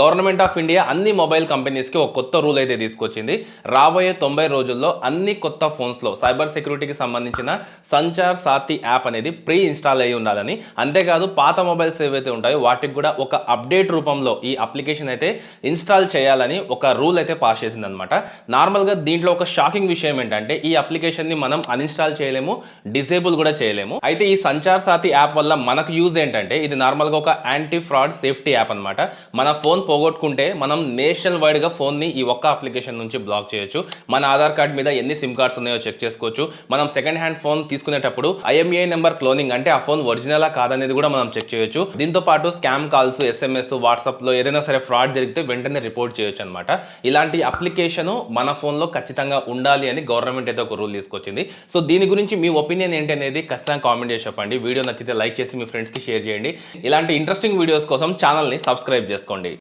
Government of India అన్ని mobile కంపెనీస్కి ఒక కొత్త రూల్ అయితే తీసుకొచ్చింది. రాబోయే 90 రోజుల్లో అన్ని కొత్త ఫోన్స్లో సైబర్ సెక్యూరిటీకి సంబంధించిన సంచార్ సాతి యాప్ అనేది ప్రీ ఇన్స్టాల్ అయ్యి ఉండాలని, అంతేకాదు పాత మొబైల్స్ ఏవైతే ఉంటాయో వాటికి కూడా ఒక అప్డేట్ రూపంలో ఈ అప్లికేషన్ అయితే ఇన్స్టాల్ చేయాలని ఒక రూల్ అయితే పాస్ చేసిందనమాట. నార్మల్గా దీంట్లో ఒక షాకింగ్ విషయం ఏంటంటే ఈ అప్లికేషన్ని మనం అన్ఇన్స్టాల్ చేయలేము, డిసేబుల్ కూడా చేయలేము. అయితే ఈ సంచార్ సాతి యాప్ వల్ల మనకు యూజ్ ఏంటంటే ఇది నార్మల్గా ఒక యాంటీ ఫ్రాడ్ సేఫ్టీ యాప్ అనమాట. మన ఫోన్ పోగొట్టుకుంటే మనం నేషనల్ వైడ్గా ఫోన్ని ఈ ఒక్క అప్లికేషన్ నుంచి బ్లాక్ చేయొచ్చు. మన ఆధార్ కార్డ్ మీద ఎన్ని సిమ్ కార్డ్స్ ఉన్నాయో చెక్ చేసుకోవచ్చు. మనం సెకండ్ హ్యాండ్ ఫోన్ తీసుకునేటప్పుడు IMEI నెంబర్ క్లోనింగ్ అంటే ఆ ఫోన్ ఒరిజినలా కాదనేది కూడా మనం చెక్ చేయొచ్చు. దీంతో పాటు స్కామ్ కాల్స్, SMS, వాట్సాప్లో ఏదైనా సరే ఫ్రాడ్ జరిగితే వెంటనే రిపోర్ట్ చేయొచ్చు అనమాట. ఇలాంటి అప్లికేషన్ మన ఫోన్లో ఖచ్చితంగా ఉండాలి అని గవర్నమెంట్ అయితే ఒక రూల్ తీసుకొచ్చింది. సో దీని గురించి మీ ఒపీనియన్ ఏంటి అనేది ఖచ్చితంగా కామెంట్ చేసి చెప్పండి. వీడియో నచ్చితే లైక్ చేసి మీ ఫ్రెండ్స్కి షేర్ చేయండి. ఇలాంటి ఇంట్రెస్టింగ్ వీడియోస్ కోసం ఛానల్ని సబ్స్క్రైబ్ చేసుకోండి.